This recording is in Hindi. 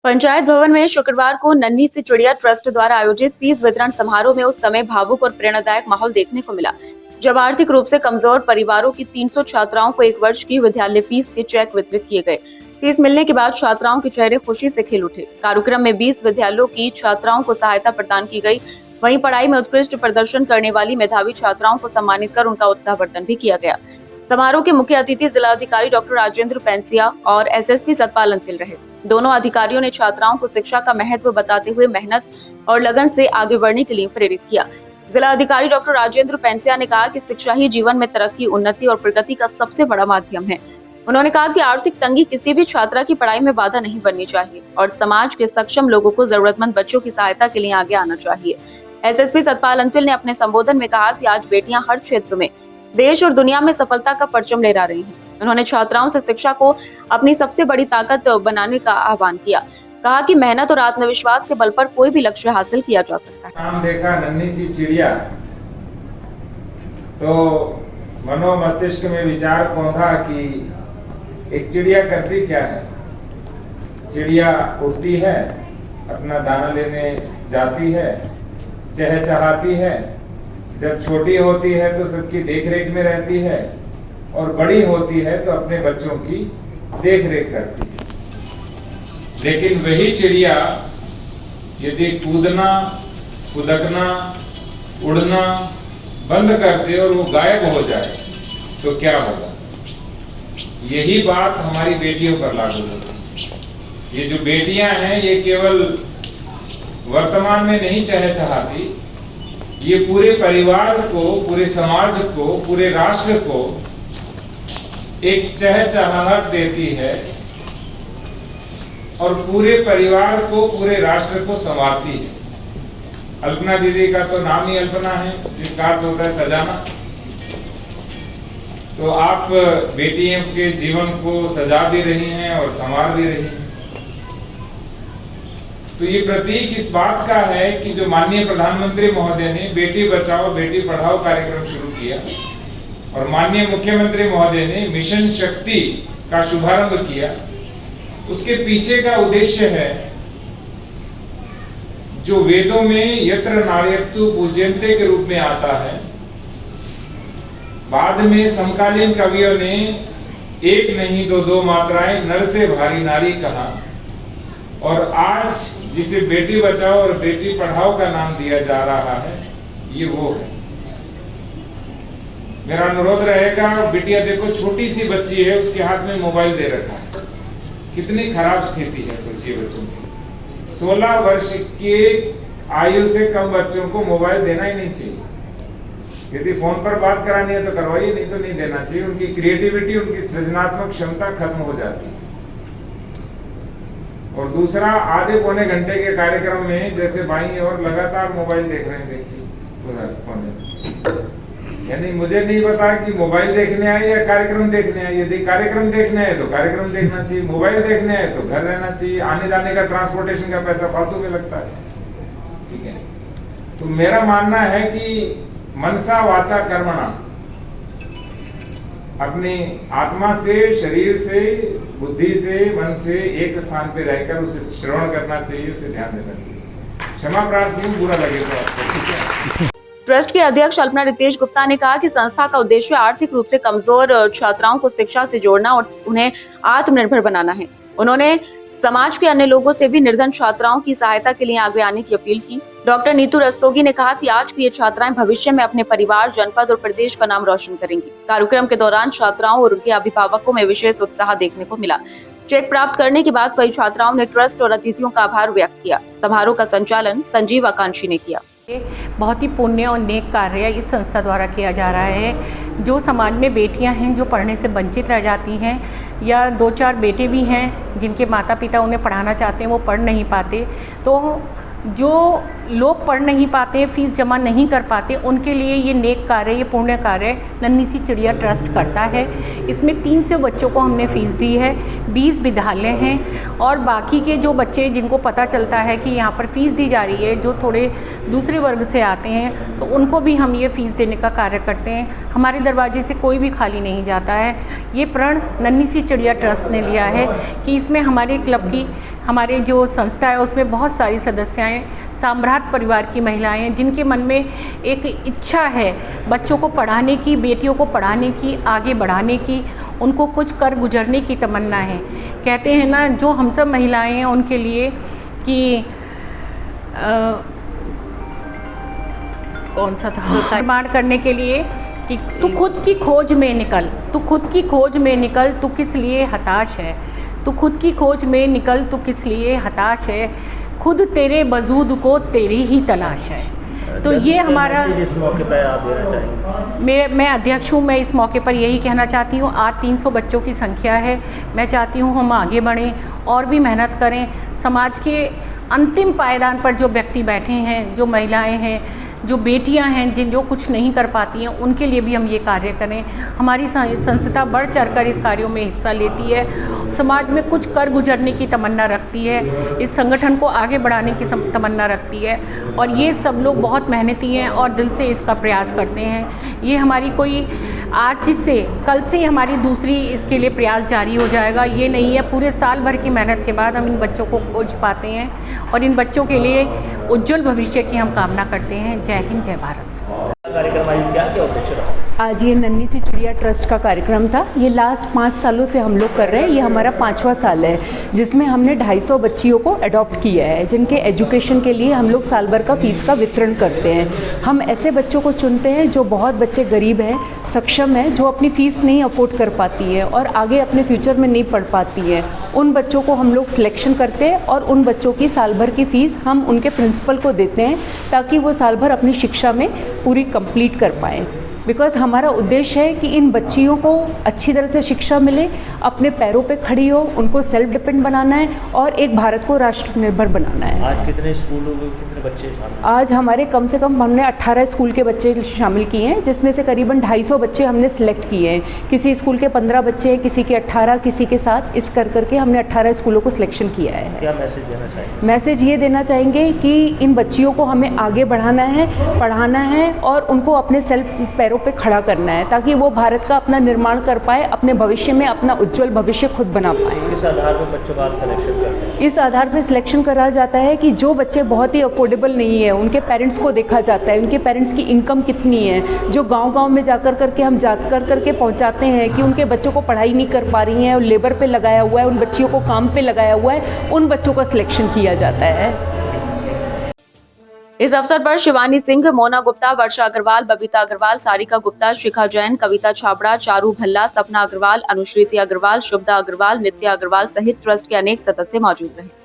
पंचायत भवन में शुक्रवार को नन्ही सी चिड़िया ट्रस्ट द्वारा आयोजित फीस वितरण समारोह में उस समय भावुक और प्रेरणादायक माहौल देखने को मिला, जब आर्थिक रूप से कमजोर परिवारों की 300 छात्राओं को एक वर्ष की विद्यालय फीस के चेक वितरित किए गए। फीस मिलने के बाद छात्राओं के चेहरे खुशी से खिल उठे। कार्यक्रम में 20 विद्यालयों की छात्राओं को सहायता प्रदान की गई। वहीं पढ़ाई में उत्कृष्ट प्रदर्शन करने वाली मेधावी छात्राओं को सम्मानित कर उनका उत्साहवर्धन भी किया गया। समारोह के मुख्य अतिथि जिलाधिकारी डॉक्टर राजेंद्र पेंसिया और एसएसपी सतपाल अंतिल रहे। दोनों अधिकारियों ने छात्राओं को शिक्षा का महत्व बताते हुए मेहनत और लगन से आगे बढ़ने के लिए प्रेरित किया। जिला अधिकारी डॉक्टर राजेंद्र पेंसिया ने कहा कि शिक्षा ही जीवन में तरक्की, उन्नति और प्रगति का सबसे बड़ा माध्यम है। उन्होंने कहा कि आर्थिक तंगी किसी भी छात्रा की पढ़ाई में बाधा नहीं बननी चाहिए और समाज के सक्षम लोगों को जरूरतमंद बच्चों की सहायता के लिए आगे आना चाहिए। एसएसपी सतपाल अंतिल ने अपने संबोधन में कहा कि आज बेटियां हर क्षेत्र में देश और दुनिया में सफलता का परचम लहरा रही हैं। उन्होंने छात्राओं से शिक्षा को अपनी सबसे बड़ी ताकत बनाने का आह्वान किया। कहा कि मेहनत और आत्मविश्वास के बल पर कोई भी लक्ष्य हासिल किया जा सकता है। नाम देखा नन्ही सी चिड़िया तो मनो मस्तिष्क में विचार पौधा कि एक चिड़िया करती क्या है। चिड़िया उड़ती है, अपना दाना लेने जाती है, चहचहाती है। जब छोटी होती है तो सबकी देखरेख में रहती है और बड़ी होती है तो अपने बच्चों की देखरेख करती है। लेकिन वही चिड़िया यदि कूदना, कुदकना, उड़ना बंद कर दे और वो गायब हो जाए तो क्या होगा। यही बात हमारी बेटियों पर लागू होती है। ये जो बेटियां हैं ये केवल वर्तमान में नहीं चहचहाती, ये पूरे परिवार को, पूरे समाज को, पूरे राष्ट्र को एक चहचहाहट देती है और पूरे परिवार को, पूरे राष्ट्र को संवारती है। अल्पना दीदी का तो नाम ही अल्पना है, जिसका अर्थ होता है सजाना। तो आप बेटियों के जीवन को सजा भी रही हैं और संवार भी रही हैं। तो ये प्रतीक इस बात का है कि जो माननीय प्रधानमंत्री महोदय ने बेटी बचाओ बेटी पढ़ाओ कार्यक्रम शुरू किया और माननीय मुख्यमंत्री महोदय ने मिशन शक्ति का शुभारंभ किया, उसके पीछे का उद्देश्य है जो वेदों में यत्र नार्यस्तु पूज्यन्ते के रूप में आता है। बाद में समकालीन कवियों ने एक नहीं दो मात्राएं नर से भारी नारी कहा और आज जिसे बेटी बचाओ और बेटी पढ़ाओ का नाम दिया जा रहा है, ये वो है। मेरा अनुरोध रहेगा, बिटिया देखो छोटी सी बच्ची है, उसके हाथ में मोबाइल दे रखा है। कितनी खराब स्थिति है, सोचिए बच्चों की। 16 वर्ष के आयु से कम बच्चों को मोबाइल देना ही नहीं चाहिए। यदि फोन पर बात करानी है तो करवाइए, नहीं तो नहीं देना चाहिए। उनकी क्रिएटिविटी, उनकी सृजनात्मक क्षमता खत्म हो जाती है। और दूसरा, आधे पौने घंटे के कार्यक्रम में जैसे बाईं ओर लगातार मोबाइल देख रहे हैं, देखिए। यानी मुझे नहीं पता कि मोबाइल देखने आए या कार्यक्रम देखने आए। यदि कार्यक्रम देखने आए तो कार्यक्रम देखना चाहिए, मोबाइल देखने आए तो घर रहना चाहिए। आने जाने का ट्रांसपोर्टेशन का पैसा फालतू में लगता है, ठीक है। तो मेरा मानना है कि मनसा वाचा कर्मणा, अपनी आत्मा से, शरीर से, बुद्धि से, मन से एक स्थान पे रहकर उसे श्रवण करना चाहिए, उसे ध्यान देना चाहिए। क्षमा प्रार्थी हूँ, बुरा लगे तो आपको। ट्रस्ट के अध्यक्ष अल्पना रितेश गुप्ता ने कहा कि संस्था का उद्देश्य आर्थिक रूप से कमजोर छात्राओं को शिक्षा से जोड़ना और उन्हें आत्मनिर्भर बनाना है। उन्होंने समाज के अन्य लोगों से भी निर्धन छात्राओं की सहायता के लिए आगे आने की अपील की। डॉक्टर नीतू रस्तोगी ने कहा कि आज की ये छात्राएं भविष्य में अपने परिवार, जनपद और प्रदेश का नाम रोशन करेंगी। कार्यक्रम के दौरान छात्राओं और उनके अभिभावकों में विशेष उत्साह देखने को मिला। चेक प्राप्त करने के बाद कई छात्राओं ने ट्रस्ट और अतिथियों का आभार व्यक्त किया। समारोह का संचालन संजीव आकांक्षी ने किया। बहुत ही पुण्य और नेक कार्य इस संस्था द्वारा किया जा रहा है। जो समाज में बेटियां हैं जो पढ़ने से वंचित रह जाती हैं, या 2-4 बेटे भी हैं जिनके माता पिता उन्हें पढ़ाना चाहते हैं, वो पढ़ नहीं पाते, तो जो लोग पढ़ नहीं पाते, फीस जमा नहीं कर पाते, उनके लिए ये नेक कार्य, ये पुण्य कार्य नन्ही सी चिड़िया ट्रस्ट करता है। इसमें 300 बच्चों को हमने फ़ीस दी है, 20 विद्यालय हैं और बाकी के जो बच्चे जिनको पता चलता है कि यहाँ पर फ़ीस दी जा रही है, जो थोड़े दूसरे वर्ग से आते हैं, तो उनको भी हम ये फ़ीस देने का कार्य करते हैं। हमारे दरवाजे से कोई भी खाली नहीं जाता है। ये प्रण नन्ही सी चिड़िया ट्रस्ट ने लिया है कि इसमें हमारे क्लब की, हमारे जो संस्था है उसमें बहुत सारी सदस्याएं, साम्राट परिवार की महिलाएं हैं जिनके मन में एक इच्छा है बच्चों को पढ़ाने की, बेटियों को पढ़ाने की, आगे बढ़ाने की, उनको कुछ कर गुजरने की तमन्ना है। कहते हैं ना, जो हम सब महिलाएं हैं उनके लिए कि कौन सा था, निर्माण करने के लिए कि तू खुद की खोज में निकल, तू खुद की खोज में निकल, तू किस लिए हताश है, तू खुद की खोज में निकल, तू किस लिए हताश है, खुद तेरे वजूद को तेरी ही तलाश है। तो ये हमारा, इस मौके पर आप देना चाहेंगे? मैं अध्यक्ष हूँ, मैं इस मौके पर यही कहना चाहती हूँ, आज 300 बच्चों की संख्या है। मैं चाहती हूँ हम आगे बढ़ें और भी मेहनत करें। समाज के अंतिम पायदान पर जो व्यक्ति बैठे हैं, जो महिलाएं हैं, जो बेटियां हैं, जो कुछ नहीं कर पाती हैं, उनके लिए भी हम ये कार्य करें। हमारी संस्था बढ़ चढ़कर इस कार्यों में हिस्सा लेती है, समाज में कुछ कर गुजरने की तमन्ना रखती है, इस संगठन को आगे बढ़ाने की तमन्ना रखती है और ये सब लोग बहुत मेहनती हैं और दिल से इसका प्रयास करते हैं। ये हमारी कोई आज से कल से हमारी दूसरी इसके लिए प्रयास जारी हो जाएगा, ये नहीं है। पूरे साल भर की मेहनत के बाद हम इन बच्चों को खोज पाते हैं और इन बच्चों के लिए उज्जवल भविष्य की हम कामना करते हैं। जय हिंद, जय भारत। कार्यक्रम आयोजित किया, क्या उद्देश्य रहा? आज ये नन्ही सी चिड़िया ट्रस्ट का कार्यक्रम था। ये लास्ट 5 सालों से हम लोग कर रहे हैं। ये हमारा 5वां साल है जिसमें हमने 250 बच्चियों को अडॉप्ट किया है, जिनके एजुकेशन के लिए हम लोग साल भर का फ़ीस का वितरण करते हैं। हम ऐसे बच्चों को चुनते हैं जो बहुत बच्चे गरीब हैं, सक्षम हैं, जो अपनी फ़ीस नहीं अफोर्ड कर पाती है और आगे अपने फ्यूचर में नहीं पढ़ पाती है। उन बच्चों को हम लोग सिलेक्शन करते हैं और उन बच्चों की साल भर की फ़ीस हम उनके प्रिंसिपल को देते हैं ताकि वो साल भर अपनी शिक्षा में पूरी कंप्लीट कर पाएँ। बिकॉज़ हमारा उद्देश्य है कि इन बच्चियों को अच्छी तरह से शिक्षा मिले, अपने पैरों पे खड़ी हो, उनको सेल्फ डिपेंड बनाना है और एक भारत को राष्ट्र निर्भर बनाना है। आज कितने स्कूलों में कितने बच्चे शामिल? आज हमारे कम से कम हमने 18 स्कूल के बच्चे शामिल किए हैं, जिसमें से करीबन 250 बच्चे हमने सिलेक्ट किए हैं। किसी स्कूल के 15 बच्चे हैं, किसी के 18, किसी के 7, इस करके हमने 18 स्कूलों को सिलेक्शन किया है। क्या मैसेज देना चाहेंगे? मैसेज ये देना चाहेंगे कि इन बच्चियों को हमें आगे बढ़ाना है, पढ़ाना है और उनको अपने सेल्फ पैरों पे खड़ा करना है ताकि वो भारत का अपना निर्माण कर पाए, अपने भविष्य में अपना उज्जवल भविष्य खुद बना पाए। किस आधार पर बच्चों का सिलेक्शन करते हैं? इस आधार पर सिलेक्शन करा जाता है कि जो बच्चे बहुत ही अफोर्डेबल नहीं है, उनके पेरेंट्स को देखा जाता है, उनके पेरेंट्स की इनकम कितनी है। जो गांव-गांव में जाकर करके हम करके पहुंचाते हैं कि उनके बच्चों को पढ़ाई नहीं कर पा रही हैं और लेबर पे लगाया हुआ है, उन बच्चियों को काम पे लगाया हुआ है, उन बच्चों का सिलेक्शन किया जाता है। इस अवसर पर शिवानी सिंह, मोना गुप्ता, वर्षा अग्रवाल, बबीता अग्रवाल, सारिका गुप्ता, शिखा जैन, कविता छाबड़ा, चारू भल्ला, सपना अग्रवाल, अनुश्रीति अग्रवाल, शुभदा अग्रवाल, नित्या अग्रवाल सहित ट्रस्ट के अनेक सदस्य मौजूद रहे।